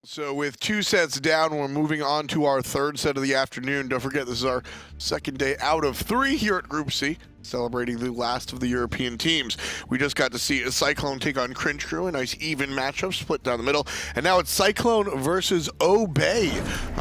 So with 2 sets down, we're moving on to our 3rd set of the afternoon. Don't forget, this is our 2nd day out of 3 here at Group C, celebrating the last of the European teams. We just got to see a Cyclone take on Cringe Crew, a nice even matchup, split down the middle. And now it's Cyclone versus Obey.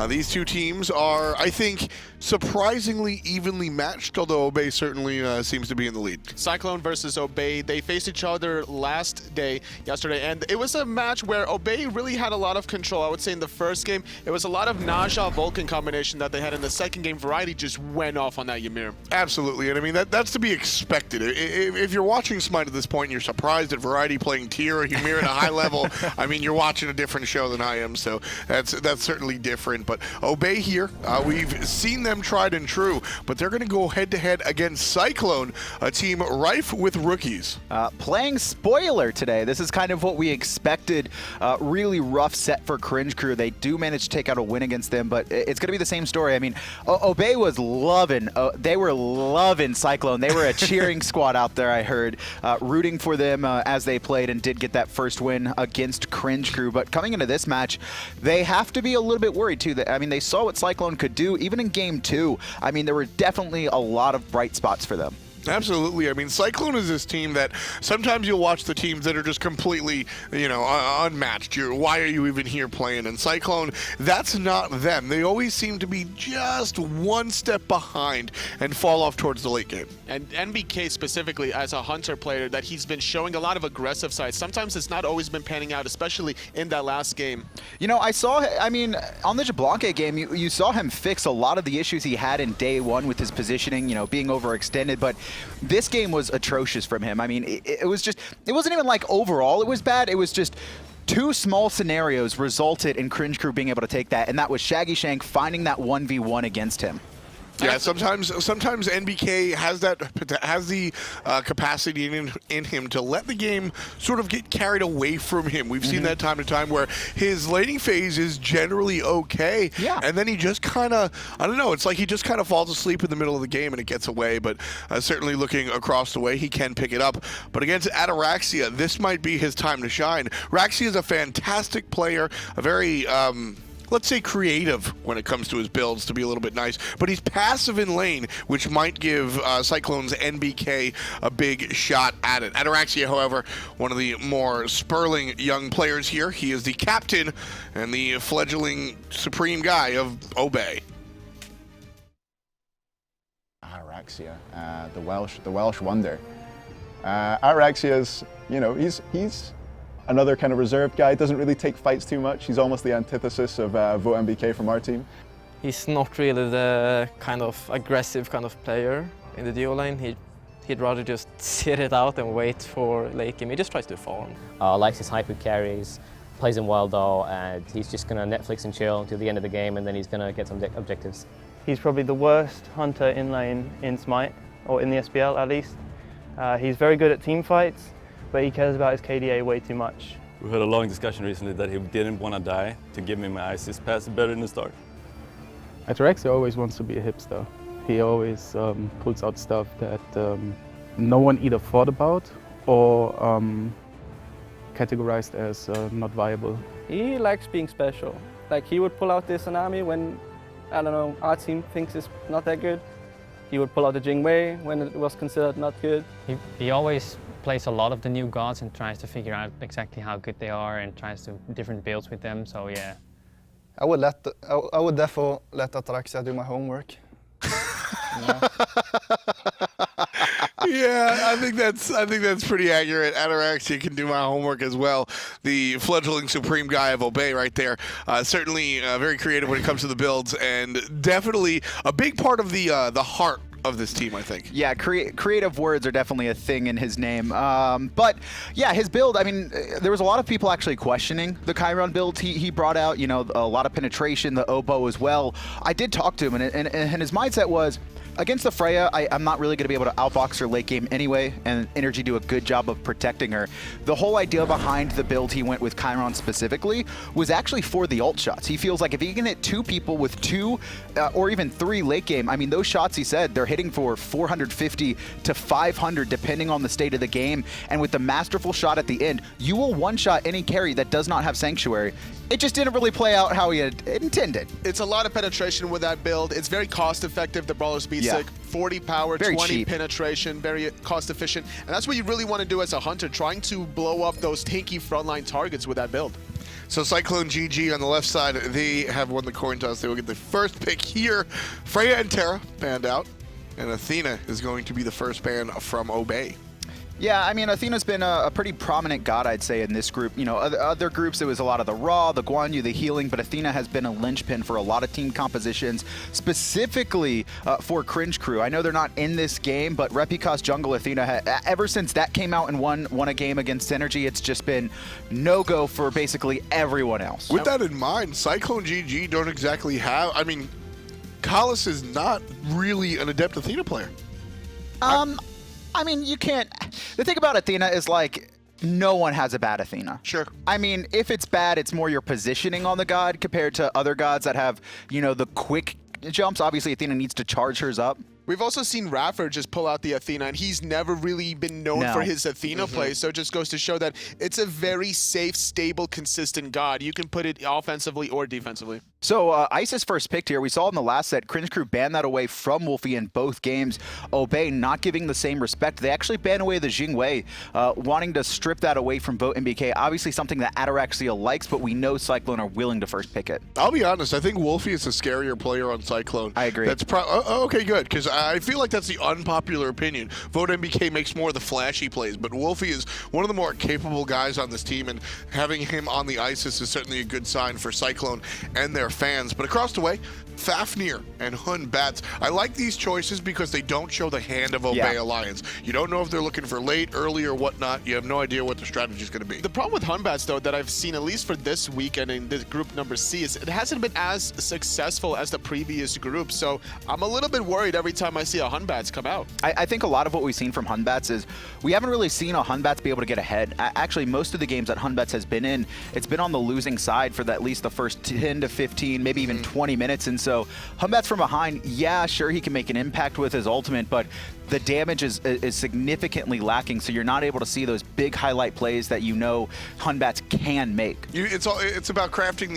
These two teams are, I think, surprisingly evenly matched, although Obey certainly seems to be in the lead. Cyclone versus Obey, they faced each other last day, yesterday, and it was a match where Obey really had a lot of control. I would say in the first game, it was a lot of Naja Vulcan combination that they had. In the second game, Variety just went off on that Ymir. Absolutely, and I mean, that's to be expected. If you're watching Smite at this point and you're surprised at Variety playing tier or Ymir at a high level, I mean, you're watching a different show than I am, so that's certainly different. But Obey here, we've seen them tried and true, but they're going to go head-to-head against Cyclone, a team rife with rookies. Playing spoiler today. This is kind of what we expected. Really rough set for Cringe Crew. They do manage to take out a win against them, but it's going to be the same story. I mean, Obey was loving, they were loving Cyclone. They were a cheering squad out there, I heard, rooting for them as they played and did get that first win against Cringe Crew. But coming into this match, they have to be a little bit worried too. I mean, they saw what Cyclone could do even in game 2. I mean, there were definitely a lot of bright spots for them. Absolutely. I mean, Cyclone is this team that sometimes you'll watch the teams that are just completely, you know, unmatched. Why are you even here playing? And Cyclone, that's not them. They always seem to be just one step behind and fall off towards the late game. And NBK specifically, as a Hunter player, that he's been showing a lot of aggressive sides. Sometimes it's not always been panning out, especially in that last game. You know, I mean, on the Jablonke game, you saw him fix a lot of the issues he had in day 1 with his positioning, you know, being overextended, but this game was atrocious from him. I mean, it was just, it wasn't even like overall it was bad. It was just 2 small scenarios resulted in Cringe Crew being able to take that, and that was Shaggy Shank finding that 1v1 against him. Yeah, sometimes NBK has the capacity in him to let the game sort of get carried away from him. We've seen that time to time where his laning phase is generally okay, and then he just kind of, I don't know, it's like he just kind of falls asleep in the middle of the game and it gets away. But certainly looking across the way, he can pick it up. But against Ataraxia, this might be his time to shine. Raxia is a fantastic player, a very let's say creative when it comes to his builds, to be a little bit nice, but he's passive in lane, which might give Cyclone's NBK a big shot at it. Ataraxia, however, one of the more spurling young players here. He is the captain and the fledgling supreme guy of Obey. Ataraxia, the Welsh wonder. Ataraxia's, you know, he's another kind of reserved guy, doesn't really take fights too much. He's almost the antithesis of VoteNBK from our team. He's not really the kind of aggressive kind of player in the duo lane. He'd rather just sit it out and wait for late game. He just tries to farm. Likes his hyper carries, plays him well though, and he's just going to Netflix and chill until the end of the game, and then he's going to get some objectives. He's probably the worst hunter in lane in Smite, or in the SPL at least. He's very good at team fights, but he cares about his KDA way too much. We had a long discussion recently that he didn't want to die to give me my ICs pass better in the start. Ataraxia always wants to be a hipster. He always pulls out stuff that no one either thought about or categorized as not viable. He likes being special. Like, he would pull out the Izanami when, I don't know, our team thinks it's not that good. He would pull out the Jingwei when it was considered not good. He always plays a lot of the new gods and tries to figure out exactly how good they are and tries to different builds with them, so yeah. I would definitely let Ataraxia do my homework. Yeah, I think that's pretty accurate. Ataraxia can do my homework as well. The fledgling supreme guy of Obey right there. Certainly very creative when it comes to the builds, and definitely a big part of the heart of this team, I think. Yeah, creative words are definitely a thing in his name. But yeah, his build, I mean, there was a lot of people actually questioning the Chiron build he brought out, you know, a lot of penetration, the oboe as well. I did talk to him, and his mindset was, against the Freya, I'm not really going to be able to outbox her late game anyway, and Energy do a good job of protecting her. The whole idea behind the build he went with Chiron specifically was actually for the ult shots. He feels like if he can hit 2 people with 2 or even 3 late game, I mean, those shots, he said, they're hitting for 450 to 500 depending on the state of the game, and with the masterful shot at the end, you will one-shot any carry that does not have Sanctuary. it just didn't really play out how he had intended. It's a lot of penetration with that build. It's very cost effective, the Brawler Speed Stick. 40 power, Very 20 cheap. penetration, very cost efficient. And that's what you really want to do as a hunter, trying to blow up those tanky frontline targets with that build. So CycloneGG on the left side, they have won the coin toss. They will get the first pick here. Freya and Terra banned out, and Athena is going to be the first ban from Obey. Yeah, I mean, Athena's been a pretty prominent god, I'd say, in this group. You know, other groups, it was a lot of the Raw, the Guan, the healing, but Athena has been a linchpin for a lot of team compositions, specifically for Cringe Crew. I know they're not in this game, but Repicos Jungle Athena, ever since that came out and won a game against Synergy, it's just been no-go for basically everyone else. With that in mind, CycloneGG don't exactly have, I mean, Kalis is not really an adept Athena player. I mean, you can't. The thing about Athena is, like, no one has a bad Athena. Sure. I mean, if it's bad, it's more your positioning on the god compared to other gods that have, you know, the quick jumps. Obviously, Athena needs to charge hers up. We've also seen Raffer just pull out the Athena, and he's never really been known for his Athena play, so it just goes to show that it's a very safe, stable, consistent god. You can put it offensively or defensively. So Isis first picked here. We saw in the last set, Cringe Crew banned that away from Wlfy in both games. Obey not giving the same respect. They actually banned away the Jingwei, wanting to strip that away from VoteNBK. Obviously something that Ataraxia likes, but we know Cyclone are willing to first pick it. I'll be honest, I think Wlfy is a scarier player on Cyclone. I agree. That's okay, good, because I feel like that's the unpopular opinion. VoteNBK makes more of the flashy plays, but Wlfy is one of the more capable guys on this team, and having him on the Isis is certainly a good sign for Cyclone and their fans. But across the way, Fafnir and Batz. I like these choices because they don't show the hand of Obey Alliance. You don't know if they're looking for late, early, or whatnot. You have no idea what the strategy is going to be. The problem with Batz, though, that I've seen, at least for this weekend in the group number C, is it hasn't been as successful as the previous group. So I'm a little bit worried every time I see a Batz come out. I think a lot of what we've seen from Batz is we haven't really seen a Batz be able to get ahead. Actually, most of the games that Batz has been in, it's been on the losing side for at least the first 10 to 15, maybe even 20 minutes. And so Batz from behind, yeah, sure, he can make an impact with his ultimate, but the damage is significantly lacking, so you're not able to see those big highlight plays that you know Batz can make. It's about crafting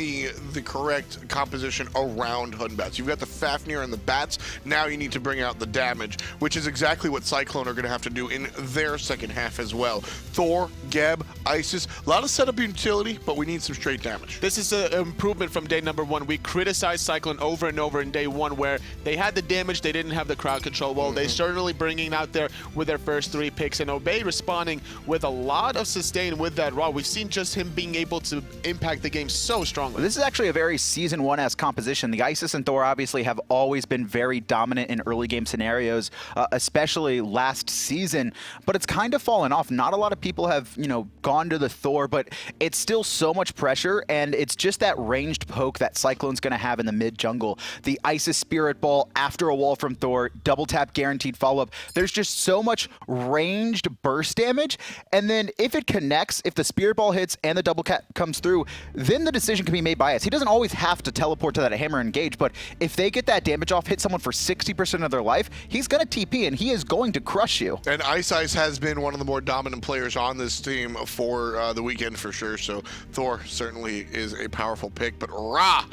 the correct composition around Batz. You've got the Fafnir and the Batz. Now you need to bring out the damage, which is exactly what Cyclone are going to have to do in their second half as well. Thor, Geb, Isis, a lot of setup utility, but we need some straight damage. This is an improvement from day number one. We criticized Cyclone over and over in day one, where they had the damage, they didn't have the crowd control. Well, they certainly bringing out there with their first 3 picks, and Obey responding with a lot of sustain with that Raw. We've seen just him being able to impact the game so strongly. This is actually a very Season 1-esque composition. The Isis and Thor obviously have always been very dominant in early game scenarios, especially last season, but it's kind of fallen off. Not a lot of people have, you know, gone to the Thor, but it's still so much pressure, and it's just that ranged poke that Cyclone's going to have in the mid jungle. The Isis Spirit Ball after a wall from Thor, double tap guaranteed follow-up. There's just so much ranged burst damage, and then if it connects, if the Spirit Ball hits and the double tap comes through, then the decision can be made by us. He doesn't always have to teleport to that hammer engage, but if they get that damage off, hit someone for 60% of their life, he's going to TP, and he is going to crush you. And Ice has been one of the more dominant players on this team for the weekend for sure, so Thor certainly is a powerful pick, but Ra!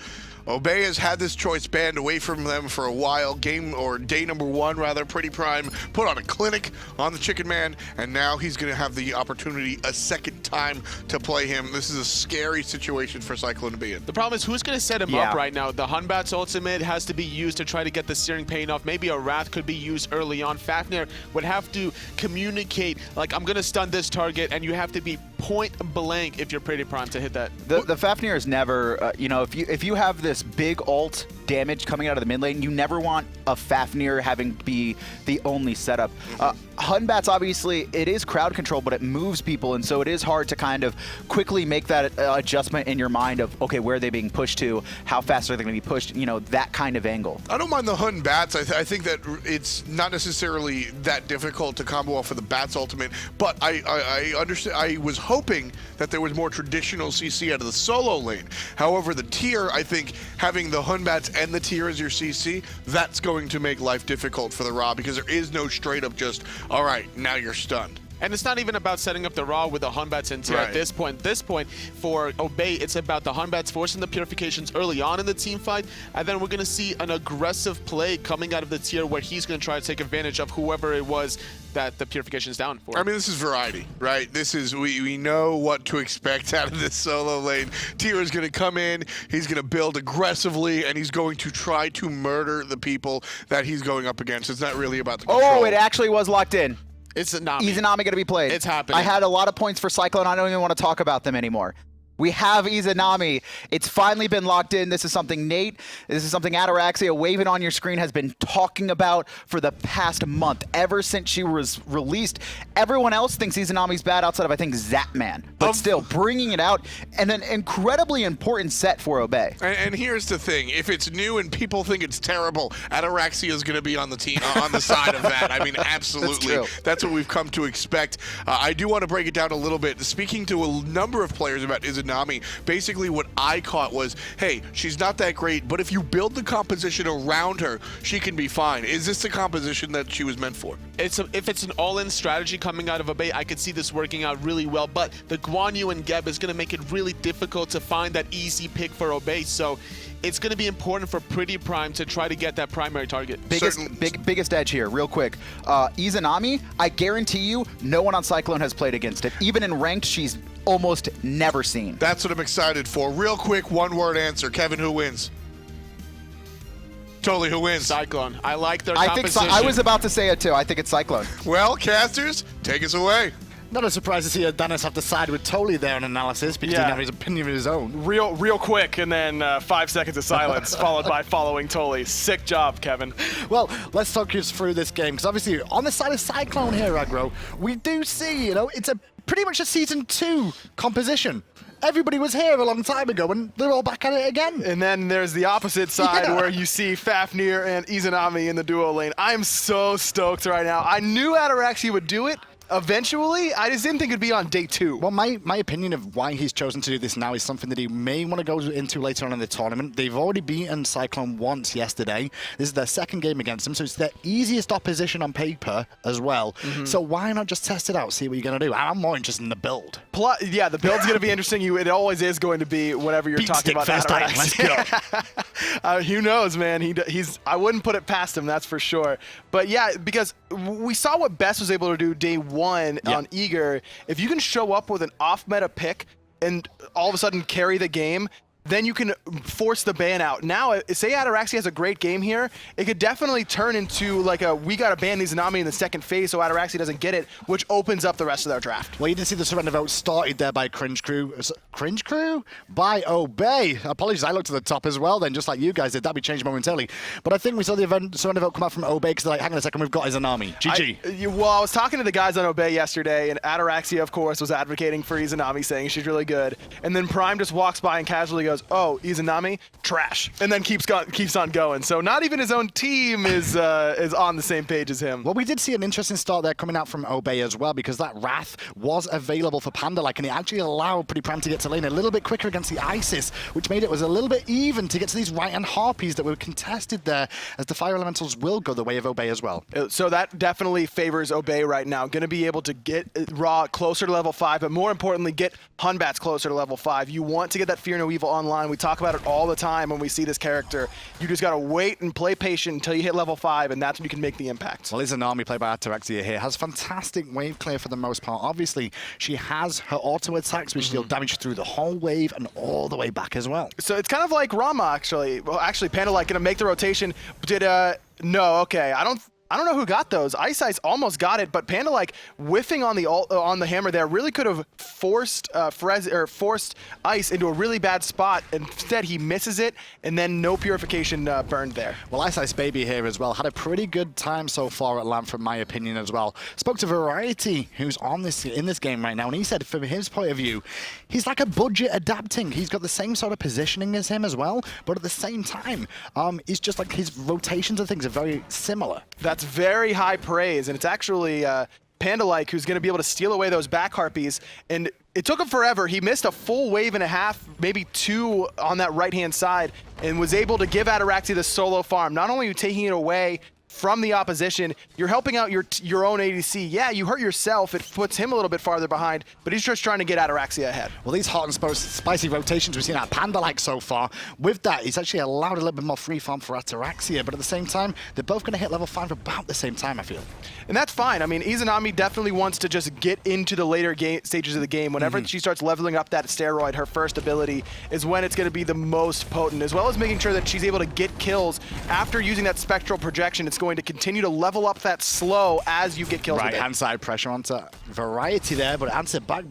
Obey has had this choice banned away from them for a while. Day number 1, rather. PrettyPriMe put on a clinic on the Chicken Man, and now he's going to have the opportunity a second time to play him. This is a scary situation for Cyclone to be in. The problem is, who's going to set him up right now? The Batz ultimate has to be used to try to get the Searing Pain off. Maybe a Wrath could be used early on. Fafnir would have to communicate, like, I'm going to stun this target, and you have to be point blank if you're PrettyPriMe to hit that. The Fafnir is never, you know, if you have this big ult damage coming out of the mid lane, you never want a Fafnir having to be the only setup. Batz, obviously, it is crowd control, but it moves people, and so it is hard to kind of quickly make that adjustment in your mind of, okay, where are they being pushed to? How fast are they going to be pushed? You know, that kind of angle. I don't mind the Batz. I think that it's not necessarily that difficult to combo off of the Batz ultimate, but I understand. I was hoping that there was more traditional CC out of the solo lane. However, the tier, I think, having the Batz and the tier as your CC, that's going to make life difficult for the Ra, because there is no straight up just, all right, now you're stunned. And it's not even about setting up the Ra with the Hunbats in tier Right. at this point. This point, for Obey, it's about the Hunbats forcing the purifications early on in the team fight, and then we're going to see an aggressive play coming out of the tier where he's going to try to take advantage of whoever it was that the purification is down for. I mean, this is variety, right? This is, we know what to expect out of this solo lane. Tier is going to come in, he's going to build aggressively, and he's going to try to murder the people that he's going up against. It's not really about the control. Oh, it actually was locked in. It's Izanami. Izanami going to be played. It's happening. I had a lot of points for Cyclone. I don't even want to talk about them anymore. We have Izanami. It's finally been locked in. This is something Nate, this is something Ataraxia, waving on your screen, has been talking about for the past month. Ever since she was released, everyone else thinks Izanami's bad outside of, I think, Zapman. But still, bringing it out, and an incredibly important set for Obey. And here's the thing. If it's new and people think it's terrible, Ataraxia is going to be on the team, on the side of that. I mean, absolutely. That's what we've come to expect. I do want to break it down a little bit. Speaking to a number of players about Izanami, basically what I caught was, hey, she's not that great, but if you build the composition around her, she can be fine. Is this the composition that she was meant for? If it's an all-in strategy coming out of Obey, I could see this working out really well, but the Guan Yu and Geb is going to make it really difficult to find that easy pick for Obey, so it's going to be important for PrettyPriMe to try to get that primary target. Biggest edge here, real quick. Izanami, I guarantee you, no one on Cyclone has played against it. Even in ranked, she's almost never seen. That's what I'm excited for. Real quick, one-word answer. Kevin, who wins? Totally, who wins? Cyclone. I like their I composition. think I was about to say it too. I think it's Cyclone. Well, casters, take us away. Not a surprise to see Dennis have to side with Totally there on analysis because he didn't have his opinion of his own. Real quick, and then 5 seconds of silence, followed by following Totally. Sick job, Kevin. Well, let's talk you through this game because obviously on the side of Cyclone here, Aggro, we do see, it's a pretty much a Season 2 composition. Everybody was here a long time ago, and they're all back at it again. And then there's the opposite side where you see Fafnir and Izanami in the duo lane. I am so stoked right now. I knew Ataraxia would do it. Eventually, I just didn't think it'd be on day 2. Well, my opinion of why he's chosen to do this now is something that he may want to go into later on in the tournament. They've already beaten Cyclone once yesterday. This is their second game against them, so it's their easiest opposition on paper as well. So why not just test it out, see what you're going to do? I'm more interested in the build. Yeah, the build's going to be interesting. It always is going to be whenever you're talking about Ataraxia. Let's go. Who knows, man? I wouldn't put it past him, that's for sure. But yeah, because we saw what Best was able to do day 1 on Eager. If you can show up with an off-meta pick and all of a sudden carry the game, then you can force the ban out. Now, say Ataraxia has a great game here, it could definitely turn into like we gotta ban these Izanami in the second phase so Ataraxia doesn't get it, which opens up the rest of their draft. Well, you did see the surrender vote started there by Cringe Crew. Cringe Crew? By Obey. Apologies, I looked at the top as well then, just like you guys did. That'd be changed momentarily. But I think we saw the surrender vote come out from Obey because they're like, hang on a second, we've got Izanami. GG. Well, I was talking to the guys on Obey yesterday, and Ataraxia, of course, was advocating for Izanami, saying she's really good. And then Prime just walks by and casually goes, oh, Izanami, trash, and then keeps on going. So not even his own team is on the same page as him. Well, we did see an interesting start there coming out from Obey as well, because that Wrath was available for PandaLike, and it actually allowed PrettyPriMe to get to lane a little bit quicker against the Isis, which made it was a little bit even to get to these right-hand Harpies that were contested there, as the Fire Elementals will go the way of Obey as well. So that definitely favors Obey right now. Going to be able to get Ra closer to level 5, but more importantly, get Hunbats closer to level 5. You want to get that Fear No Evil online. We talk about it all the time when we see this character. You just got to wait and play patient until you hit level 5, and that's when you can make the impact. Well, Izanami, played by Ataraxia here, has fantastic wave clear for the most part. Obviously, she has her auto attacks, which deal damage through the whole wave and all the way back as well. So it's kind of like Rama, actually. Well, actually, PandaLike going to make the rotation. No, okay. I don't know who got those. Ice almost got it, but PandaLike whiffing on the hammer there really could have forced forced Ice into a really bad spot. Instead, he misses it, and then no purification burned there. Well, iceicebabyy here as well had a pretty good time so far at LAN, from my opinion as well. Spoke to Variety, who's in this game right now, and he said from his point of view, he's like a budget adapting. He's got the same sort of positioning as him as well, but at the same time, it's just like his rotations and things are very similar. That's very high praise, and it's actually PandaLike who's going to be able to steal away those back Harpies, and it took him forever. He missed a full wave and a half, maybe 2 on that right-hand side, and was able to give Ataraxia the solo farm. Not only taking it away from the opposition. You're helping out your own ADC. Yeah, you hurt yourself. It puts him a little bit farther behind, but he's just trying to get Ataraxia ahead. Well, these hot and spicy rotations we've seen out of PandaLike so far, with that, he's actually allowed a little bit more free farm for Ataraxia, but at the same time, they're both going to hit level 5 about the same time, I feel. And that's fine. I mean, Izanami definitely wants to just get into the later stages of the game. Whenever she starts leveling up that steroid, her first ability is when it's going to be the most potent, as well as making sure that she's able to get kills after using that spectral projection. It's going to continue to level up that slow as you get kills with it. Right-hand side pressure onto Variety there, but answered back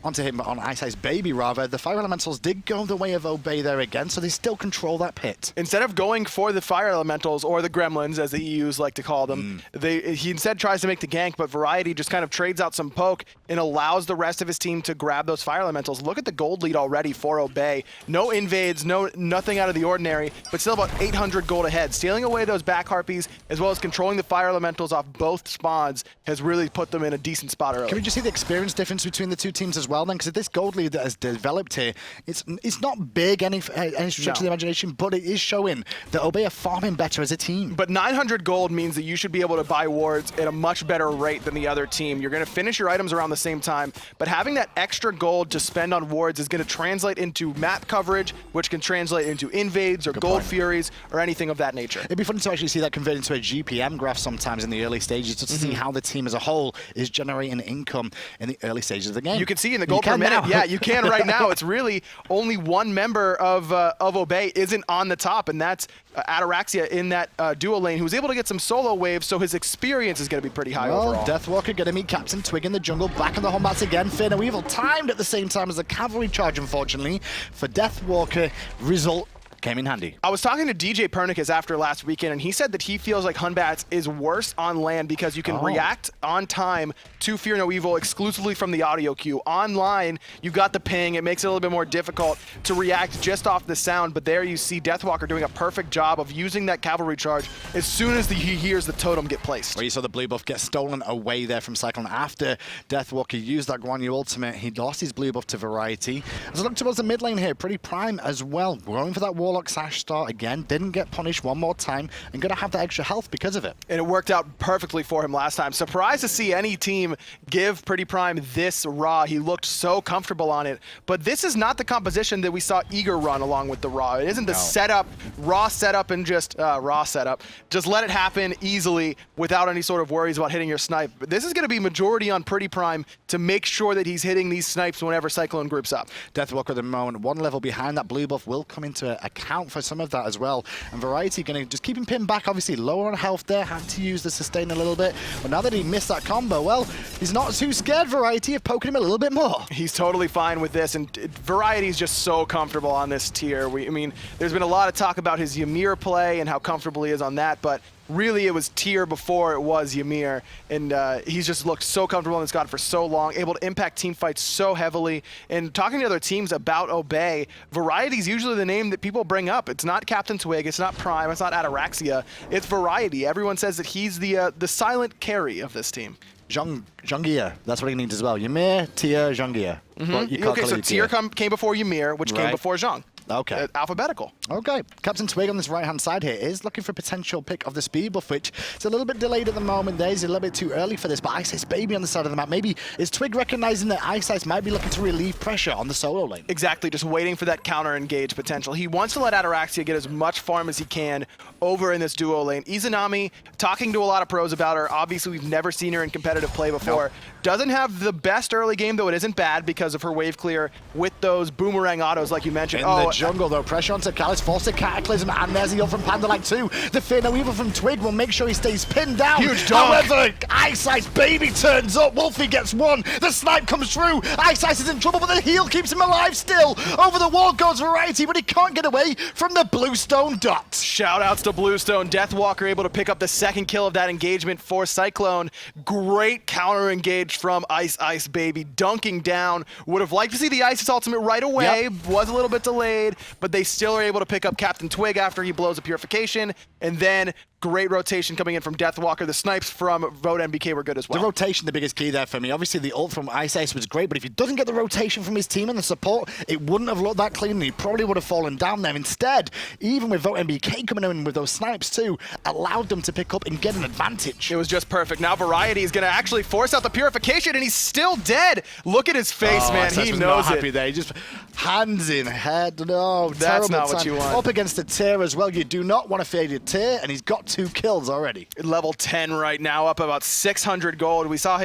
onto him on iceicebabyy rather. The Fire Elementals did go the way of Obey there again, so they still control that pit. Instead of going for the Fire Elementals, or the Gremlins, as the EUs like to call them, he instead tries to make the gank, but Variety just kind of trades out some poke and allows the rest of his team to grab those Fire Elementals. Look at the gold lead already for Obey. No invades, nothing out of the ordinary, but still about 800 gold ahead. Stealing away those back harpies, as well as controlling the Fire Elementals off both spawns, has really put them in a decent spot early. Can we just see the experience difference between the two teams as well then? Because this gold lead that has developed here, it's not big any stretch of the imagination, but it is showing that Obey are farming better as a team. But 900 gold means that you should be able to buy wards at a much better rate than the other team. You're going to finish your items around the same time, but having that extra gold to spend on wards is going to translate into map coverage, which can translate into invades or gold furies or anything of that nature. It'd be fun to actually see that convert into a GPM graph sometimes in the early stages, just to see how the team as a whole is generating income in the early stages of the game. You can see in the gold per minute, yeah, you can right now. It's really only one member of Obey isn't on the top, and that's Ataraxia in that duo lane, who's able to get some solo waves, so his experience is going to be pretty high overall. Deathwalker going to meet CaptainTwig in the jungle, back on the Hombats again. Fear No Evil timed at the same time as the cavalry charge, unfortunately, for Deathwalker. Result came in handy. I was talking to DJ Pernicus after last weekend, and he said that he feels like Hunbats is worse on land because you can react on time to Fear No Evil exclusively from the audio cue. Online, you got the ping. It makes it a little bit more difficult to react just off the sound, but there you see Deathwalker doing a perfect job of using that cavalry charge as soon as he hears the totem get placed. Well, you saw the blue buff get stolen away there from Cyclone after Deathwalker used that Guan Yu ultimate. He lost his blue buff to Variety. As I look towards the mid lane here, PrettyPriMe as well, going for that Warlock Sash start again, didn't get punished one more time, and gonna have that extra health because of it. And it worked out perfectly for him last time. Surprised to see any team give PrettyPriMe this raw. He looked so comfortable on it, but this is not the composition that we saw Eager run along with the raw. It isn't the setup, raw setup, and just raw setup. Just let it happen easily without any sort of worries about hitting your snipe. But this is gonna be majority on PrettyPriMe to make sure that he's hitting these snipes whenever Cyclone groups up. Deathwalker at the moment, one level behind. That blue buff will come into account for some of that as well. And Variety going to just keep him pinned back, obviously lower on health there, had to use the sustain a little bit. But now that he missed that combo, well, he's not too scared, Variety, of poking him a little bit more. He's totally fine with this, and Variety is just so comfortable on this tier. I mean, there's been a lot of talk about his Ymir play and how comfortable he is on that, but really it was tier before it was Ymir, and he's just looked so comfortable in this god for so long, able to impact team fights so heavily. And talking to other teams about Obey, Variety is usually the name that people bring up. It's not CaptainTwig, it's not Prime, it's not Ataraxia, it's Variety. Everyone says that he's the silent carry of this team. Zhongia, that's what he needs as well. Ymir, Tier, Zhongia. Okay, so Tier came before Ymir, which came before Zhong. Okay. Alphabetical. Okay. CaptainTwig on this right-hand side here is looking for a potential pick of the speed buff, which is a little bit delayed at the moment. There's a little bit too early for this, but iceicebabyy on the side of the map. Maybe is Twig recognizing that Iceice might be looking to relieve pressure on the solo lane? Exactly, just waiting for that counter-engage potential. He wants to let Ataraxia get as much farm as he can over in this duo lane. Izanami, talking to a lot of pros about her. Obviously, we've never seen her in competitive play before. Doesn't have the best early game, though it isn't bad because of her wave clear with those boomerang autos like you mentioned. In the jungle, though, pressure onto Callus, forced to Cataclysm, and there's the ult from PandaLike too. The Fear No Evil from Twig will make sure he stays pinned down. Huge dunk. However, iceicebabyy turns up. Wlfy gets one. The snipe comes through. Iceice is in trouble, but the heal keeps him alive still. Over the wall goes Variety, but he can't get away from the Bluestone dot. Shout outs to Bluestone. Deathwalker able to pick up the second kill of that engagement for Cyclone. Great counter engage from iceicebabyy, dunking down. Would have liked to see the Isis ultimate right away. Was a little bit delayed, but they still are able to pick up CaptainTwig after he blows a purification, and then Great rotation coming in from Deathwalker. The snipes from VoteNBK were good as well. The rotation, the biggest key there for me. Obviously, the ult from Ice was great, but if he doesn't get the rotation from his team and the support, it wouldn't have looked that clean, and he probably would have fallen down there. Instead, even with VoteNBK coming in with those snipes too, allowed them to pick up and get an advantage. It was just perfect. Now Variety is going to actually force out the purification, and he's still dead. Look at his face, man. He knows not it. happy there. He just hands in head. No, That's terrible not time. what you want. Up against the tier as well. You do not want to fade your tier, and he's got 2 kills already. Level 10 right now, up about 600 gold. We saw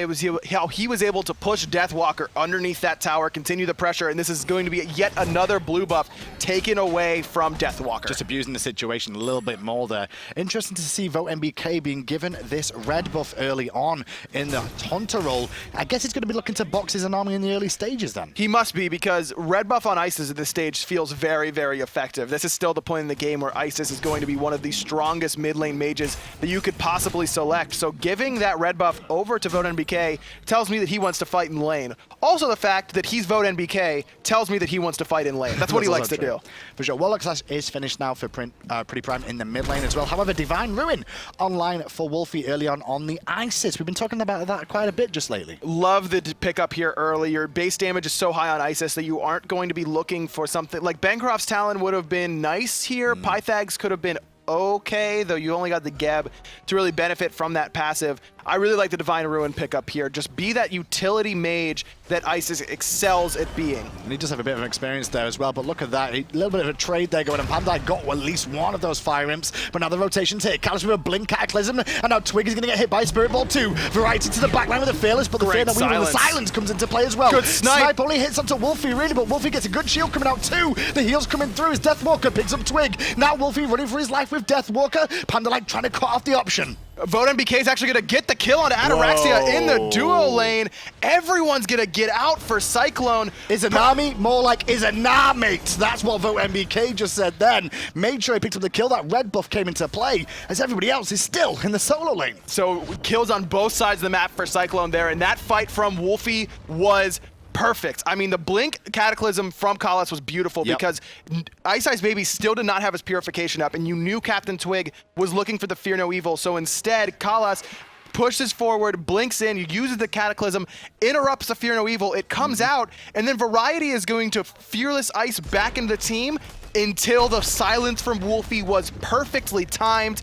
how he was able to push Deathwalker underneath that tower, continue the pressure, and this is going to be yet another blue buff taken away from Deathwalker. Just abusing the situation a little bit more there. Interesting to see VoteNBK being given this red buff early on in the Hunter role. I guess he's going to be looking to box his Izanami in the early stages then. He must be, because red buff on Isis at this stage feels very, very effective. This is still the point in the game where Isis is going to be one of the strongest mid lane mages that you could possibly select. So giving that red buff over to VoteNBK tells me that he wants to fight in lane. Also, the fact that he's VoteNBK tells me that he wants to fight in lane. That's what he likes to do. For sure. Warlock Slash is finished now for PrettyPriMe in the mid lane as well. However, Divine Ruin online for Wlfy early on the Isis. We've been talking about that quite a bit just lately. Love the pickup here early. Your base damage is so high on Isis that you aren't going to be looking for something like Bancroft's Talon would have been nice here. Pythags could have been okay, though you only got the Geb to really benefit from that passive. I really like the Divine Ruin pickup here. Just be that utility mage that Isis excels at being. And he does have a bit of experience there as well, but look at that. A little bit of a trade there going on. PanDALIKE got at least one of those fire imps, but now the rotation's hit. Callus with a blink cataclysm, and now Twig is going to get hit by a Spirit Ball too. Variety to the backline with a Fearless, but the Fear that Weaver, the silence comes into play as well. Good snipe. Only hits onto Wlfy really, but Wlfy gets a good shield coming out too. The heals coming through as Deathwalker picks up Twig. Now Wlfy running for his life with Deathwalker. PanDALIKE trying to cut off the option. VoteNBK is actually going to get the kill on Ataraxia in the duo lane. Everyone's going to get out for Cyclone. Izanami, more like Izanami. That's what VoteNBK just said then. Made sure he picked up the kill. That red buff came into play as everybody else is still in the solo lane. So kills on both sides of the map for Cyclone there, and that fight from Wlfy was perfect. I mean, the blink cataclysm from Callus was beautiful because iceicebabyy still did not have his purification up, and you knew CaptainTwig was looking for the Fear No Evil. So instead, Callus pushes forward, blinks in, uses the cataclysm, interrupts the Fear No Evil. It comes out, and then Variety is going to Fearless Ice back into the team until the silence from Wlfy was perfectly timed.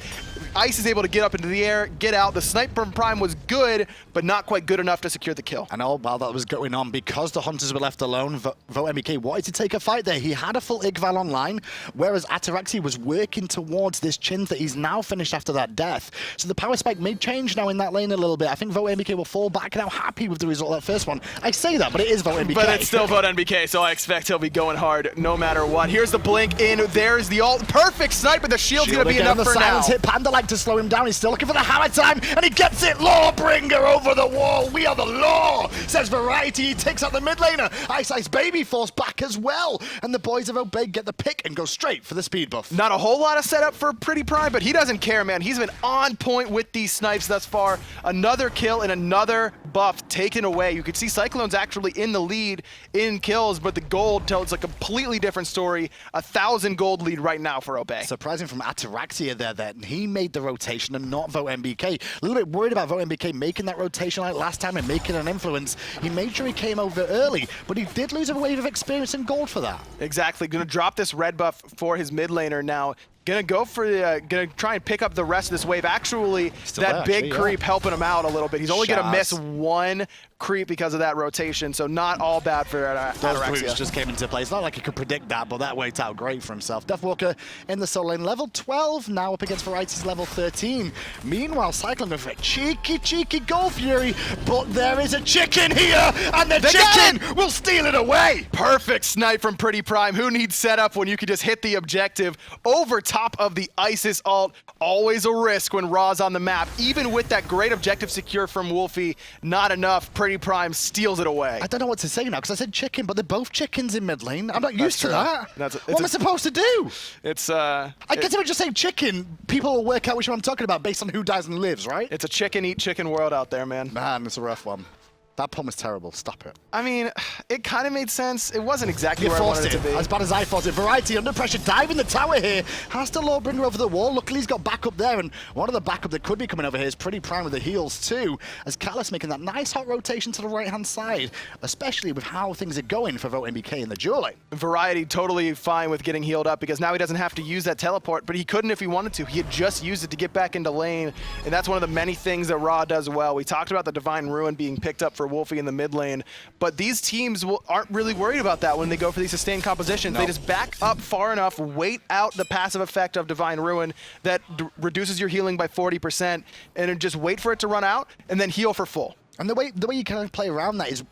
Ice is able to get up into the air, get out. The snipe from Prime was good, but not quite good enough to secure the kill. And all while that was going on, because the Hunters were left alone, VoteNBK wanted to take a fight there. He had a full Igval online, whereas Ataraxia was working towards this Chins that he's now finished after that death. So the power spike may change now in that lane a little bit. I think VoteNBK will fall back now happy with the result of that first one. I say that, but it is VoteNBK. But it's still VoteNBK, so I expect he'll be going hard no matter what. Here's the blink in. There's the ult. Perfect snipe, but the shield's going to be enough for now. The silence hit PanDALIKE to slow him down. He's still looking for the hammer time, and he gets it. Lawbringer over the wall. We are the law, says Variety. He takes out the mid laner. iceicebabyy falls back as well, and the boys of Obey get the pick and go straight for the speed buff. Not a whole lot of setup for PrettyPriMe, but he doesn't care, man. He's been on point with these snipes thus far. Another kill and another buff taken away. You can see Cyclone's actually in the lead in kills, but the gold tells a completely different story. 1,000 gold lead right now for Obey. Surprising from Ataraxia there that he made the rotation and not VoteNBK. A little bit worried about VoteNBK making that rotation like last time and making an influence. He made sure he came over early, but he did lose a wave of experience and gold for that. Exactly. Going to drop this red buff for his mid laner now. Gonna go for the, gonna try and pick up the rest of this wave. Actually, that big creep helping him out a little bit. He's only gonna miss one creep because of that rotation, so not all bad for Ataraxia. Those just came into play. It's not like he could predict that, but that worked out great for himself. Deathwalker in the solo lane, level 12, now up against Variety's level 13. Meanwhile, Cyclone going for a cheeky goal fury, but there is a chicken here, and the chicken will steal it away. Perfect snipe from PrettyPriMe. Who needs setup when you can just hit the objective over top of the Isis ult? Always a risk when Ra's on the map. Even with that great objective secure from Wlfy, not enough. PrettyPriMe steals it away. I don't know what to say now, because I said chicken, but they're both chickens in mid lane. I'm not used to that. What am I supposed to do? I guess if I just say chicken, people will work out which one I'm talking about based on who dies and lives, right? It's a chicken eat chicken world out there, man. Man, it's a rough one. That pun was terrible. Stop it. I mean, it kind of made sense. It wasn't exactly You where I forced wanted it to be. as bad as I thought it. Variety under pressure, diving the tower here. Has to low bringer over the wall. Luckily, he's got backup there, and one of the backup that could be coming over here is PrettyPriMe with the heals too, as Callus making that nice hot rotation to the right-hand side, especially with how things are going for VoteNBK in the duel lane. Variety totally fine with getting healed up because now he doesn't have to use that teleport, but he couldn't if he wanted to. He had just used it to get back into lane, and that's one of the many things that Ra does well. We talked about the Divine Ruin being picked up for Wlfy in the mid lane, but these teams aren't really worried about that when they go for these sustained compositions. No. They just back up far enough, wait out the passive effect of Divine Ruin that reduces your healing by 40%, and then just wait for it to run out, and then heal for full. And the way you kind of play around that is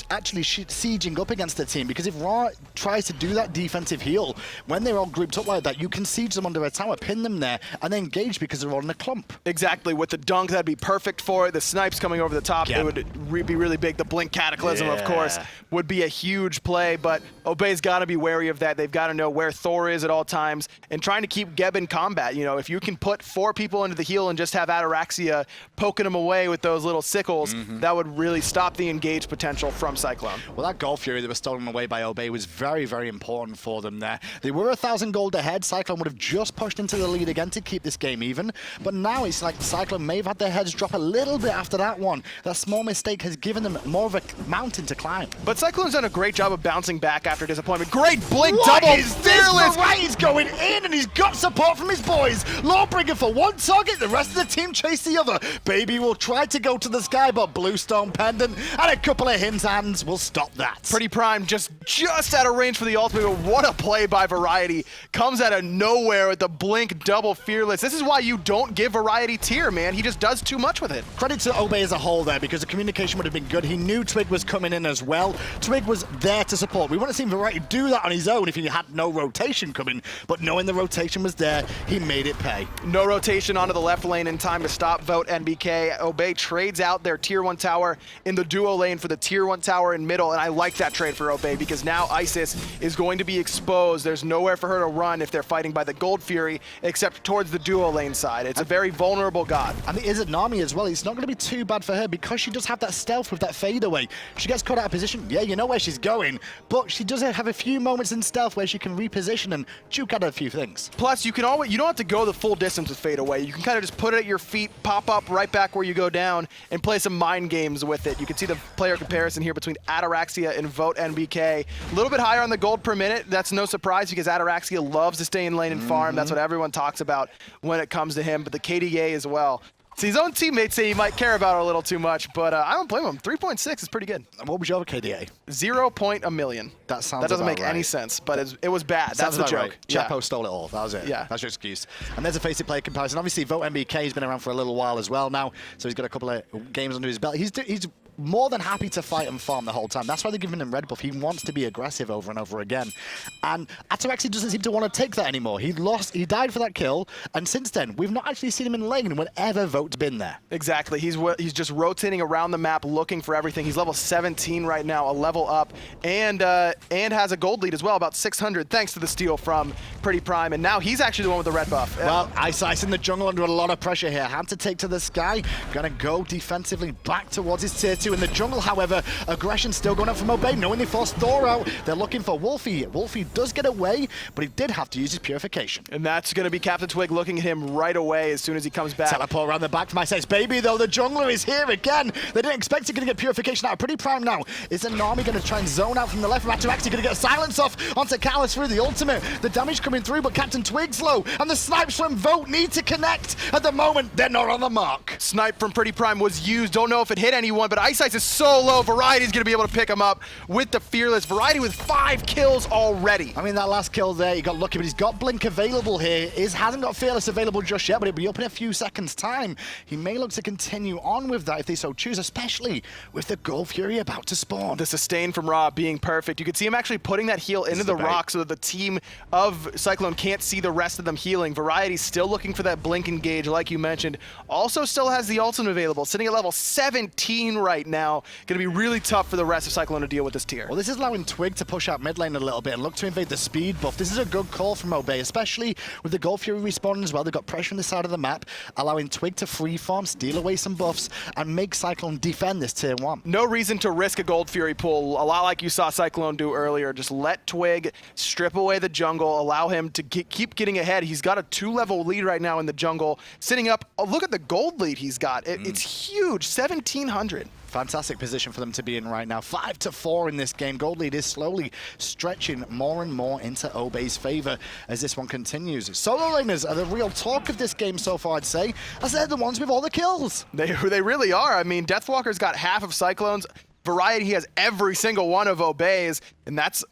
actually sieging up against the team, because if Ra tries to do that defensive heal, when they're all grouped up like that, you can siege them under a tower, pin them there, and then engage because they're all in a clump. Exactly. With the dunk, that'd be perfect for it. The snipes coming over the top, it would be really big. The Blink Cataclysm, of course, would be a huge play, but Obey's got to be wary of that. They've got to know where Thor is at all times and trying to keep Geb in combat. You know, if you can put 4 people into the heal and just have Ataraxia poking them away with those little sickles, that would really stop the engage potential from Cyclone. Well, that Gold Fury that was stolen away by Obey was very, very important for them there. They were 1,000 gold ahead. Cyclone would have just pushed into the lead again to keep this game even, but now it's like Cyclone may have had their heads drop a little bit after that one. That small mistake has given them more of a mountain to climb. But Cyclone's done a great job of bouncing back after disappointment. Great Blink double! Is Fearless! Right, he's going in, and he's got support from his boys. Lawbringer for one target, the rest of the team chase the other. Baby will try to go to the sky, but Bluestone Pendant and a couple of hint hands will stop that. PrettyPriMe just out of range for the ultimate, but what a play by Variety. Comes out of nowhere with the Blink double Fearless. This is why you don't give Variety tier, man. He just does too much with it. Credit to Obey as a whole there, because the communication would have been good. He knew Twig was coming in as well. Twig was there to support. We wouldn't have seen Variety do that on his own if he had no rotation coming, but knowing the rotation was there, he made it pay. No rotation onto the left lane in time to stop VoteNBK. Obey trades out their tier 1 tower in the duo lane for the tier 1 tower in middle, and I like that trade for Obey because now Isis is going to be exposed. There's nowhere for her to run if they're fighting by the Gold Fury except towards the duo lane side. It's a very vulnerable god. And the Izanami as well, it's not going to be too bad for her because she does have that stealth with that fadeaway. She gets caught out of position, yeah, you know where she's going, but she does have a few moments in stealth where she can reposition and juke out a few things. Plus, you don't have to go the full distance with fadeaway. You can kind of just put it at your feet, pop up right back where you go down, and play some mind games with it. You can see the player comparison here between Ataraxia and VoteNBK. A little bit higher on the gold per minute. That's no surprise because Ataraxia loves to stay in lane and farm. That's what everyone talks about when it comes to him, but the KDA as well. See, his own teammates say he might care about it a little too much, but I don't blame him. 3.6 is pretty good. What was your KDA? 0.1 That sounds That doesn't about make any right. sense, but it was bad. That's the joke. Right. Chapo stole it all. That was it. Yeah. That's your excuse. And there's a face-it player comparison. Obviously, VoteNBK has been around for a little while as well now, so he's got a couple of games under his belt. He's more than happy to fight and farm the whole time. That's why they're giving him red buff. He wants to be aggressive over and over again. And Ataraxia doesn't seem to want to take that anymore. He died for that kill, and since then, we've not actually seen him in lane whenever Vote's been there. Exactly. He's just rotating around the map looking for everything. He's level 17 right now, a level up, and has a gold lead as well, about 600, thanks to the steal from PrettyPriMe, and now he's actually the one with the red buff. Well, Ice in the jungle under a lot of pressure here. Had to take to the sky. Gonna go defensively back towards his tier 2 in the jungle. However, aggression still going up from Obey, knowing they forced Thor out. They're looking for Wlfy. Wlfy does get away, but he did have to use his purification. And that's going to be CaptainTwig looking at him right away as soon as he comes back. Teleport around the back from iceicebabyy, though. The jungler is here again. They didn't expect it. Going to get purification out of PrettyPriMe now. Izanami going to try and zone out from the left. Ataraxia going to get a silence off onto Callus through the ultimate. The damage coming through, but CaptainTwig's low, and the snipes from Vote need to connect. At the moment, they're not on the mark. Snipe from PrettyPriMe was used. Don't know if it hit anyone, but Ice is so low. Variety's going to be able to pick him up with the Fearless. Variety with 5 kills already. I mean, that last kill there, he got lucky, but he's got Blink available here. Hasn't got Fearless available just yet, but it'll be up in a few seconds' time. He may look to continue on with that if they so choose, especially with the Gold Fury about to spawn. The sustain from Ra being perfect. You can see him actually putting that heal into the rock so that the team of Cyclone can't see the rest of them healing. Variety's still looking for that Blink engage, like you mentioned. Also still has the ultimate available, sitting at level 17 right right now. Going to be really tough for the rest of Cyclone to deal with this tier. Well, this is allowing Twig to push out mid lane a little bit and look to invade the speed buff. This is a good call from Obey, especially with the Gold Fury respawning as well. They've got pressure on the side of the map, allowing Twig to free farm, steal away some buffs, and make Cyclone defend this tier 1. No reason to risk a Gold Fury pull, a lot like you saw Cyclone do earlier. Just let Twig strip away the jungle, allow him to keep getting ahead. He's got a 2-level lead right now in the jungle, sitting up. Oh, look at the gold lead he's got. It's huge, 1,700. Fantastic position for them to be in right now. 5-4 in this game. Gold lead is slowly stretching more and more into Obey's favor as this one continues. Solo laners are the real talk of this game so far, I'd say, as they're the ones with all the kills. They really are. I mean, Deathwalker's got half of Cyclone's. Variety has every single one of Obey's, and that's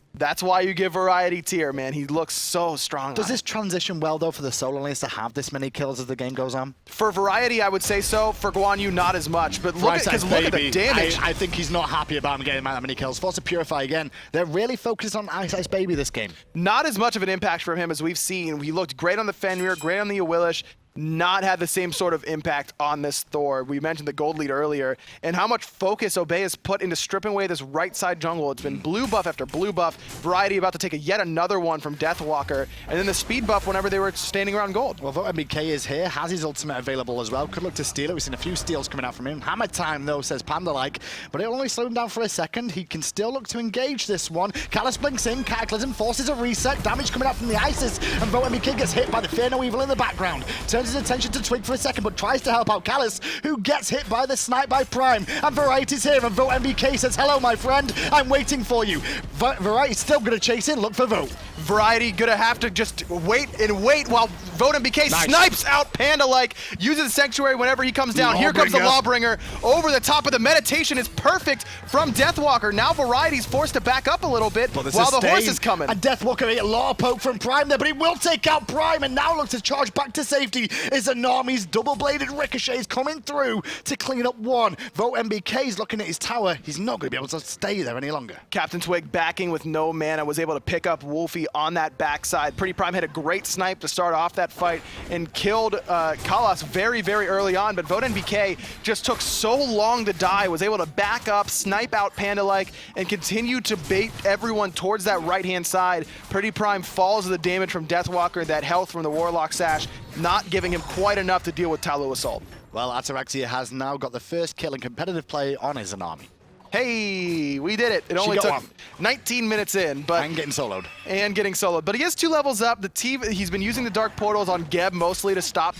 why you give Variety tier, man. He looks so strong. Does this transition well, though, for the solo lanes to have this many kills as the game goes on? For Variety, I would say so. For Guan Yu, not as much. But look at the damage. I think he's not happy about him getting that many kills. Force to Purify again. They're really focused on iceicebabyy this game. Not as much of an impact from him as we've seen. He looked great on the Fafnir, great on the Wlfy. Not had the same sort of impact on this Thor. We mentioned the gold lead earlier, and how much focus Obey has put into stripping away this right side jungle. It's been blue buff after blue buff. Variety about to take yet another one from Deathwalker, and then the speed buff whenever they were standing around gold. Well, VoteNBK is here, has his ultimate available as well. Could look to steal it. We've seen a few steals coming out from him. Hammer time, though, says PandaLike, but it'll only slow him down for a second. He can still look to engage this one. Callus blinks in, Cataclysm forces a reset. Damage coming out from the Isis, and VoteNBK gets hit by the Fear No Evil in the background. Turns his attention to Twig for a second, but tries to help out Callus, who gets hit by the snipe by Prime. And Variety's here, and VoteNBK says, hello, my friend. I'm waiting for you. Variety's still going to chase in. Look for Vote. Variety going to have to just wait while VoteNBK snipes out PandaLike, uses Sanctuary whenever he comes down. Here comes the Lawbringer. Over the top of the meditation is perfect from Deathwalker. Now Variety's forced to back up a little bit while the horse is coming. And Deathwalker a law poke from Prime there, but he will take out Prime and now looks to charge back to safety. Izanami's double-bladed ricochets coming through to clean up one. VoteNBK's looking at his tower. He's not going to be able to stay there any longer. CaptainTwig backing with no mana was able to pick up Wlfy on that backside. PrettyPriMe had a great snipe to start off that fight and killed Kalas very, very early on, but VoteNBK just took so long to die, was able to back up, snipe out PandaLike, and continue to bait everyone towards that right-hand side. PrettyPriMe falls to the damage from Deathwalker, that health from the Warlock Sash, not giving him quite enough to deal with Talu Assault. Well, Ataraxia has now got the first kill in competitive play on Izanami. Hey, we did it. It only took 19 minutes in, but and getting soloed. But he has 2 levels up. He's been using the dark portals on Geb mostly to stop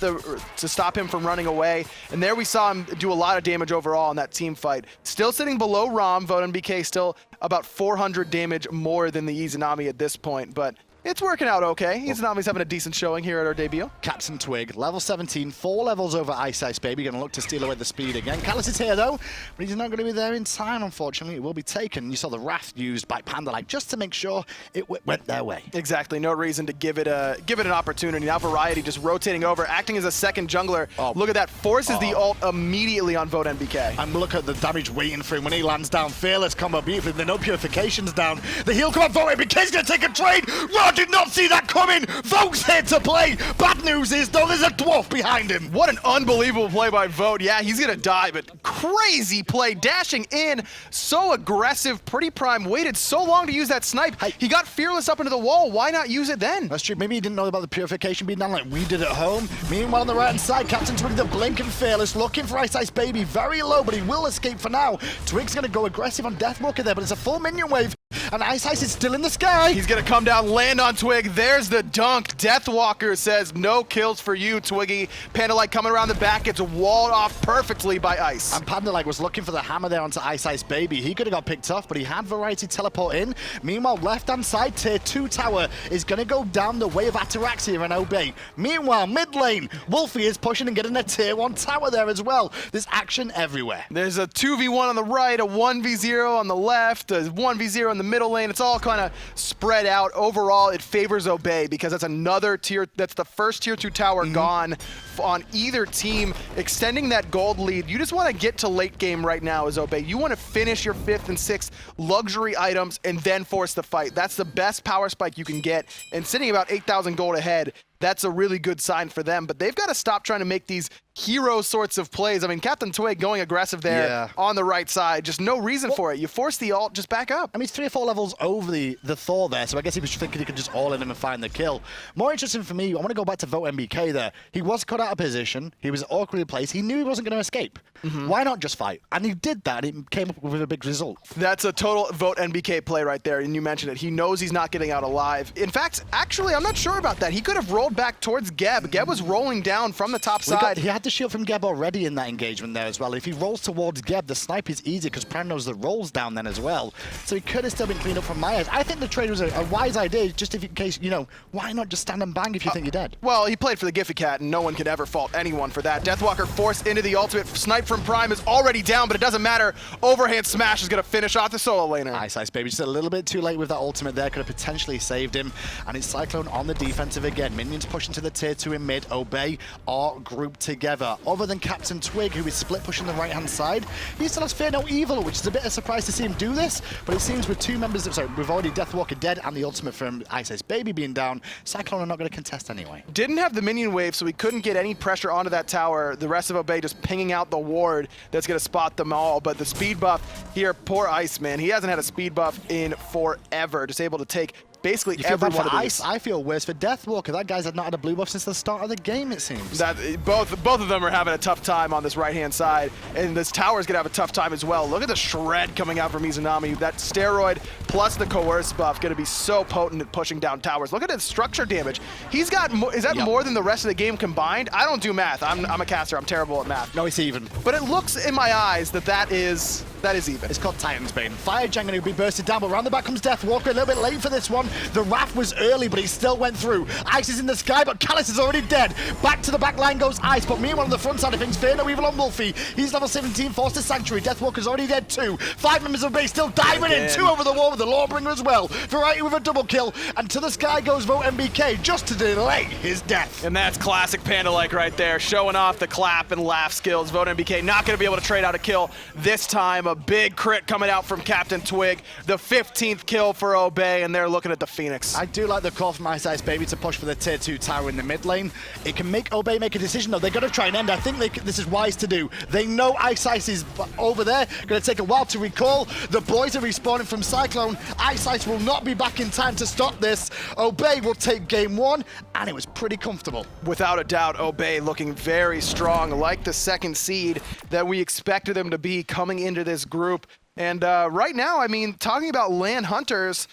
him from running away. And there we saw him do a lot of damage overall in that team fight. Still sitting below Ram. VoteNBK still about 400 damage more than the Izanami at this point, but it's working out okay. Izanami's having a decent showing here at our debut. CaptainTwig, level 17, 4 levels over iceicebabyy. Going to look to steal away the speed again. Callus is here, though, but he's not going to be there in time, unfortunately. It will be taken. You saw the Wrath used by PandaLike just to make sure it went their way. Exactly. No reason to give it an opportunity. Now Variety just rotating over, acting as a second jungler. Look at that. Forces the ult immediately on VoteNBK. And look at the damage waiting for him when he lands down. Fearless combo beautifully. The no purifications down. The heal come on. VoteNBK's going to take a trade. Did not see that coming. Vote's here to play. Bad news is, though, there's a dwarf behind him. What an unbelievable play by Vote. Yeah, he's going to die, but crazy play. Dashing in, so aggressive. PrettyPriMe waited so long to use that snipe. He got Fearless up into the wall. Why not use it then? That's true. Maybe he didn't know about the purification being done like we did at home. Meanwhile, on the right-hand side, CaptainTwig, the blink and Fearless, looking for iceicebabyy. Very low, but he will escape for now. Twig's going to go aggressive on Deathwalker there, but it's a full minion wave. And Ice is still in the sky. He's going to come down, land on Twig. There's the dunk. Deathwalker says, no kills for you, Twiggy. PandaLike coming around the back, gets walled off perfectly by Ice. And PandaLike was looking for the hammer there onto iceicebabyy. He could have got picked off, but he had Variety teleport in. Meanwhile, left-hand side, tier 2 tower is going to go down the way of Ataraxia and Obey. Meanwhile, mid lane, Wlfy is pushing and getting a tier 1 tower there as well. There's action everywhere. There's a 2v1 on the right, a 1v0 on the left, a 1v0 in the middle lane. It's all kind of spread out. Overall, it favors Obey because that's another tier, that's the first tier 2 tower gone on either team, extending that gold lead. You just want to get to late game right now as Obey. You want to finish your 5th and 6th luxury items and then force the fight. That's the best power spike you can get. And sitting about 8,000 gold ahead, that's a really good sign for them. But they've got to stop trying to make these hero sorts of plays. I mean, CaptainTwig going aggressive there on the right side, just no reason for it. You force the ult, just back up. I mean, he's 3 or 4 levels over the Thor there, so I guess he was thinking he could just all in him and find the kill. More interesting for me, I want to go back to VoteNBK there. He was cut out of position, he was awkwardly placed, he knew he wasn't going to escape. Why not just fight? And he did that, and it came up with a big result. That's a total VoteNBK play right there, and you mentioned it. He knows he's not getting out alive. In fact, actually, I'm not sure about that. He could have rolled back towards Geb. Geb was rolling down from the top side. He had the shield from Geb already in that engagement there as well. If he rolls towards Geb, the snipe is easy because Prime knows the rolls down then as well. So he could have still been cleaned up from my edge. I think the trade was a wise idea, just if in case, you know, why not just stand and bang if you think you're dead? Well, he played for the Giphy Cat, and no one can ever fault anyone for that. Deathwalker forced into the ultimate. Snipe from Prime is already down, but it doesn't matter. Overhand smash is going to finish off the solo laner. iceicebabyy just a little bit too late with that ultimate there. Could have potentially saved him. And it's Cyclone on the defensive again. Minions pushing to the tier 2 in mid. Obey are grouped together. Other than CaptainTwig, who is split pushing the right-hand side, he still has Fear No Evil, which is a bit of a surprise to see him do this. But it seems with 2 members, we've already Deathwalker dead and the ultimate from iceicebabyy being down, Cyclone are not going to contest anyway. Didn't have the minion wave, so he couldn't get any pressure onto that tower. The rest of Obey just pinging out the ward that's going to spot them all. But the speed buff here, poor Iceman, he hasn't had a speed buff in forever. Just able to take basically every one of these. I feel worse for Deathwalker. That guy's had not had a blue buff since the start of the game, it seems. That both of them are having a tough time on this right-hand side, and this tower's gonna have a tough time as well. Look at the shred coming out from Izanami. That steroid plus the coerce buff gonna be so potent at pushing down towers. Look at his structure damage. He's got is that more than the rest of the game combined? I don't do math. I'm a caster. I'm terrible at math. No, it's even. But it looks in my eyes that is even. It's called Titan's Bane. Fire Jungle will be bursted down, but around the back comes Deathwalker. A little bit late for this one. The Wrath was early, but he still went through. Ice is in the sky, but Callus is already dead. Back to the back line goes Ice, but meanwhile on the front side of things, Fear No Evil on Wlfy. He's level 17, forced to Sanctuary. Deathwalker's already dead too. 5 members of base still diving in. 2 over the wall with the Lawbringer as well. Variety with a double kill, and to the sky goes VoteNBK just to delay his death. And that's classic PandaLike right there, showing off the clap and laugh skills. VoteNBK not going to be able to trade out a kill this time. A big crit coming out from CaptainTwig. The 15th kill for Obey, and they're looking at the Phoenix. I do like the call from iceicebabyy to push for the tier 2 tower in the mid lane. It can make Obey make a decision though. They've got to try and end. I think this is wise to do. They know Ice is over there. Going to take a while to recall. The boys are respawning from Cyclone. Ice will not be back in time to stop this. Obey will take game 1, and it was pretty comfortable. Without a doubt, Obey looking very strong, like the 2nd seed that we expected them to be coming into this group. And right now, I mean, talking about LAN hunters,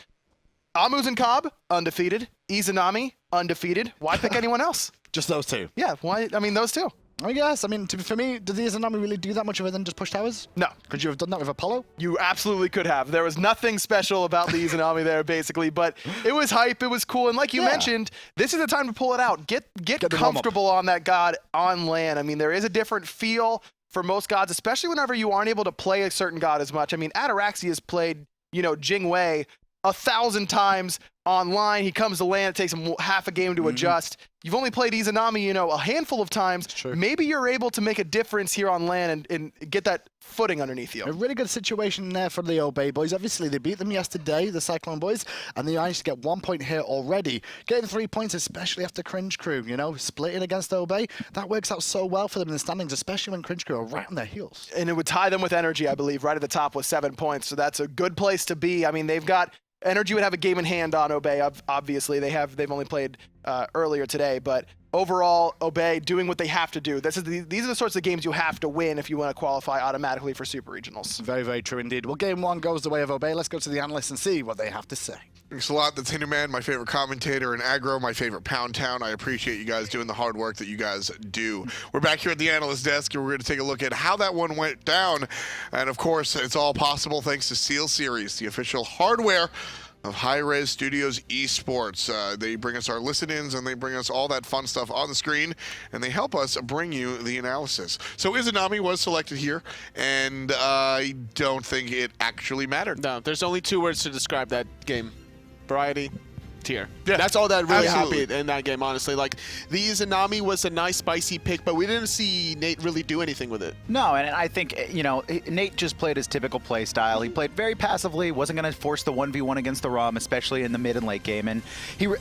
Amu's and Cobb, undefeated. Izanami, undefeated. Why pick anyone else? Just those 2. Yeah, why? I mean, those 2. I guess. I mean, for me, did the Izanami really do that much other than just push towers? No. Could you have done that with Apollo? You absolutely could have. There was nothing special about the Izanami there, basically, but it was hype, it was cool, and like you mentioned, this is the time to pull it out. Get comfortable on that god on LAN. I mean, there is a different feel for most gods, especially whenever you aren't able to play a certain god as much. I mean, Ataraxia has played, you know, Jingwei 1,000 times online. He comes to LAN, it takes him half a game to adjust. You've only played Izanami, you know, a handful of times. Maybe you're able to make a difference here on LAN and get that footing underneath you. A really good situation there for the Obey boys. Obviously, they beat them yesterday, the Cyclone boys, and they managed to get 1 point here already. Getting 3 points, especially after Cringe Crew, you know, splitting against Obey, that works out so well for them in the standings, especially when Cringe Crew are right on their heels. And it would tie them with Energy, I believe, right at the top with 7 points. So that's a good place to be. I mean, they've got Energy would have a game in hand on Obey. Obviously, they've only played earlier today, but overall, Obey doing what they have to do. These are the sorts of games you have to win if you want to qualify automatically for Super Regionals. Very, very true indeed. Well, game 1 goes the way of Obey. Let's go to the analysts and see what they have to say. Thanks a lot. The Tinderman, my favorite commentator, and Aggro, my favorite Pound Town. I appreciate you guys doing the hard work that you guys do. We're back here at the analyst desk, and we're going to take a look at how that one went down. And of course, it's all possible thanks to Seal Series, the official hardware of hi-rez Studios Esports. They bring us our listen-ins, and they bring us all that fun stuff on the screen, and they help us bring you the analysis. So Izanami was selected here, and I don't think it actually mattered. No, there's only 2 words to describe that game. Variety, tier. Yeah, That's all that really absolutely. happened in that game, honestly. Like, the Izanami was a nice spicy pick, but we didn't see Nate really do anything with it. No, and I think, you know, Nate just played his typical play style. He played very passively, wasn't going to force the 1v1 against the Rama, especially in the mid and late game. And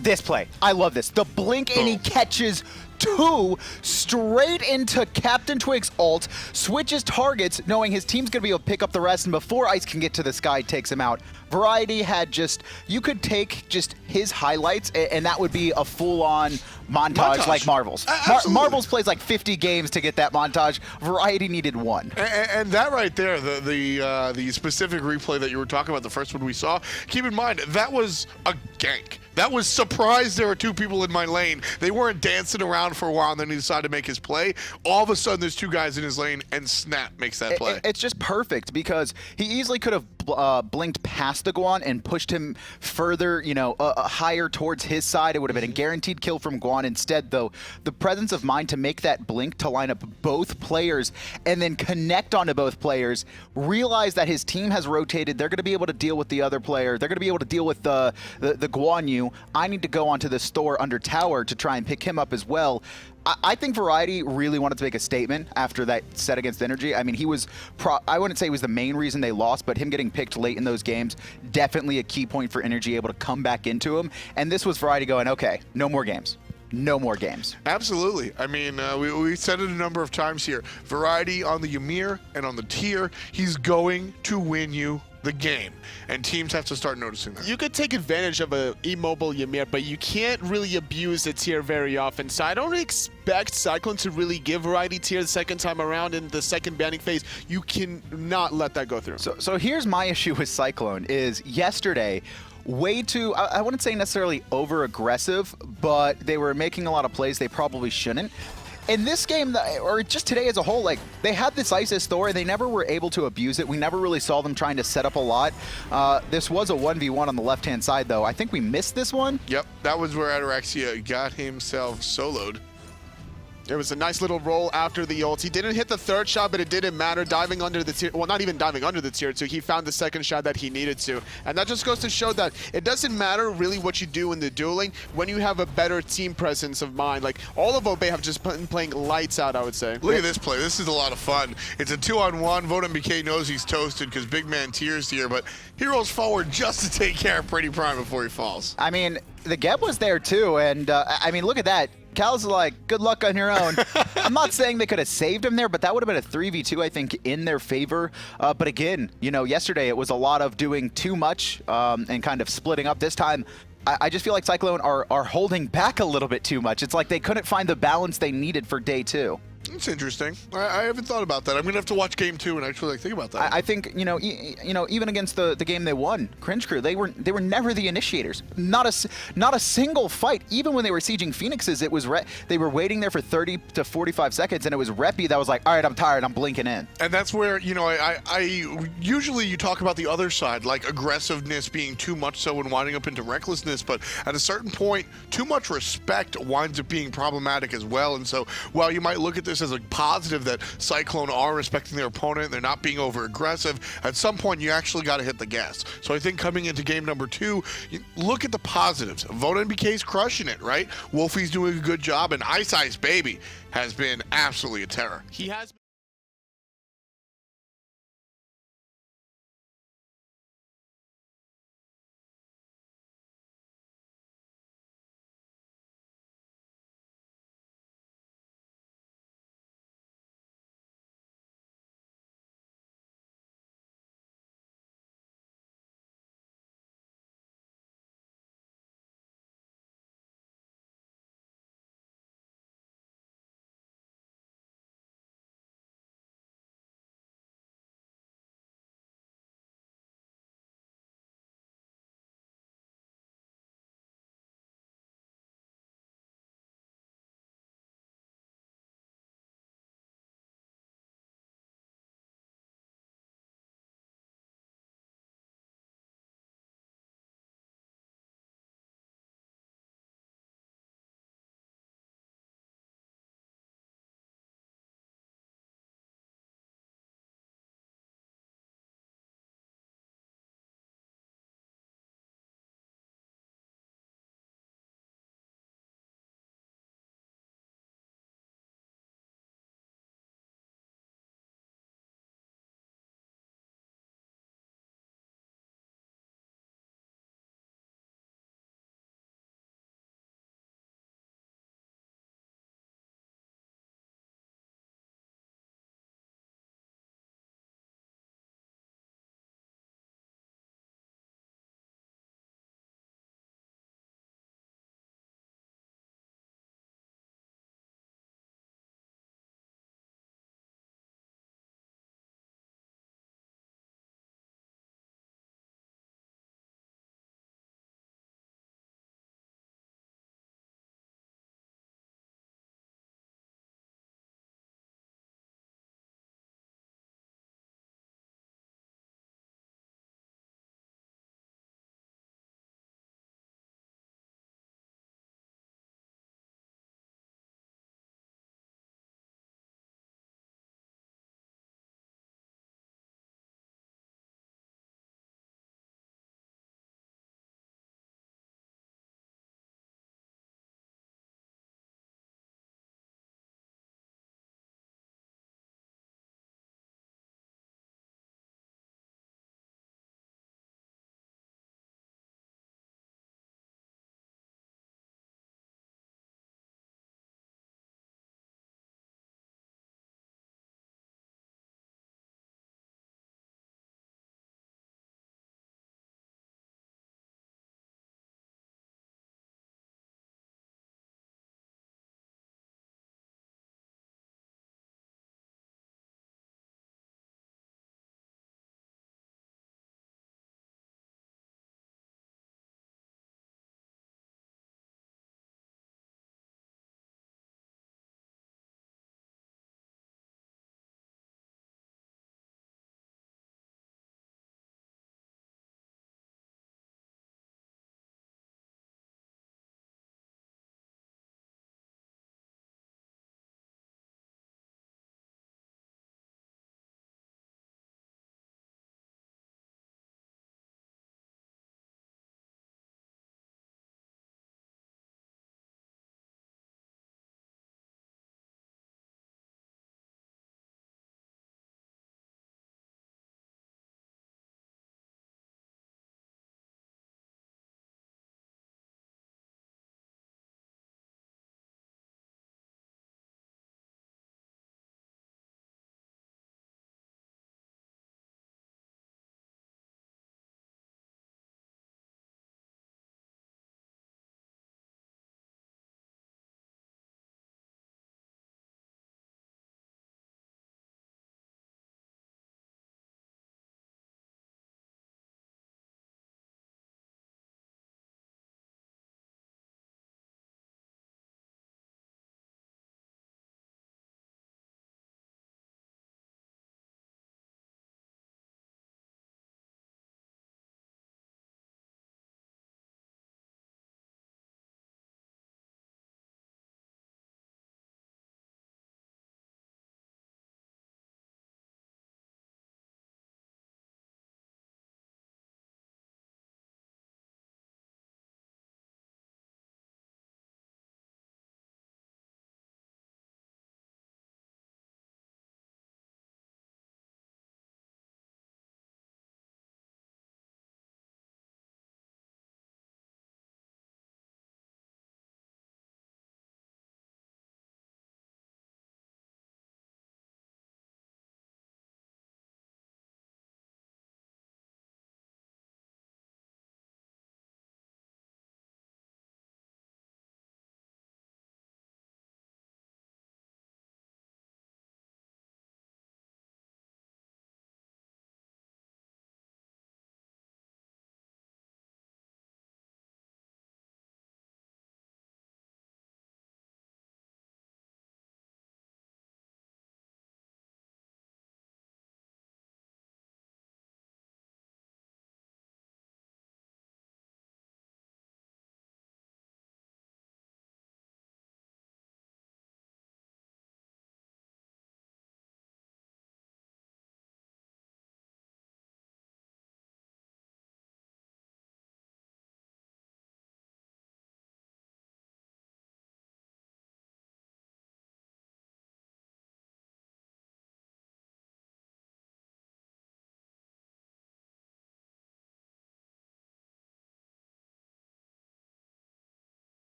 this play, I love this. The blink and he catches 2 straight into CaptainTwig's ult, switches targets, knowing his team's going to be able to pick up the rest, and before Ice can get to the sky, takes him out. Variety had just, you could take just his highlights, and that would be a full-on montage like Marvel's. Marvel's plays like 50 games to get that montage. Variety needed 1. And that right there, the specific replay that you were talking about, the first one we saw, keep in mind, that was a gank. That was surprised there were 2 people in my lane. They weren't dancing around for a while, and then he decided to make his play. All of a sudden, there's 2 guys in his lane, and snap makes that play. It's just perfect because he easily could have blinked past the Guan and pushed him further, you know, higher towards his side. It would have been a guaranteed kill from Guan. Instead, though, the presence of mind to make that blink to line up both players and then connect onto both players, realize that his team has rotated. They're going to be able to deal with the other player. They're going to be able to deal with the Guan Yu. I need to go onto the store under tower to try and pick him up as well. I think Variety really wanted to make a statement after that set against Energy. I mean, he was, I wouldn't say he was the main reason they lost, but him getting picked late in those games, definitely a key point for Energy, able to come back into him. And this was Variety going, okay, no more games. No more games. Absolutely. I mean, we said it a number of times here. Variety on the Ymir and on the tier, he's going to win you the game, and teams have to start noticing that. You could take advantage of a immobile Ymir, but you can't really abuse the tier very often. So I don't expect Cyclone to really give Variety tier the second time around in the second banning phase. You cannot let that go through. So here's my issue with Cyclone is yesterday, way too, I wouldn't say necessarily over-aggressive, but they were making a lot of plays they probably shouldn't. In this game, or just today as a whole, like, they had this Isis Thor, and they never were able to abuse it. We never really saw them trying to set up a lot. This was a 1v1 on the left-hand side, though. I think we missed this one. Yep, that was where Ataraxia got himself soloed. It was a nice little roll after the ult. He didn't hit the 3rd shot, but it didn't matter. Diving under the tier, well, not even diving under the tier 2, he found the 2nd shot that he needed to. And that just goes to show that it doesn't matter really what you do in the dueling when you have a better team presence of mind. Like, all of Obey have just been playing lights out, I would say. Look at this play. This is a lot of fun. It's a 2-on-1. VoteNBK knows he's toasted because big man tiers here, but he rolls forward just to take care of PrettyPriMe before he falls. I mean, the get was there too, and I mean, look at that. Cal's like, good luck on your own. I'm not saying they could have saved him there, but that would have been a 3v2, I think, in their favor. But again, you know, yesterday it was a lot of doing too much and kind of splitting up. This time, I just feel like Cyclone are holding back a little bit too much. It's like they couldn't find the balance they needed for day 2. It's interesting. I haven't thought about that. I'm gonna have to watch game 2 and actually think about that. I think you know even against the game they won, Cringe Crew, they were never the initiators. Not a single fight. Even when they were sieging Phoenixes, it was they were waiting there for 30 to 45 seconds, and it was Reppy that was like, all right, I'm tired, I'm blinking in. And that's where, you know, I usually you talk about the other side, like aggressiveness being too much so and winding up into recklessness, but at a certain point, too much respect winds up being problematic as well. And so while you might look at this as a positive that Cyclone are respecting their opponent, they're not being over aggressive, at some point you actually got to hit the gas. So I think coming into game number 2, look at the positives. VoteNBK's crushing it, right? Wlfy's doing a good job, and iceicebabyy has been absolutely a terror. He has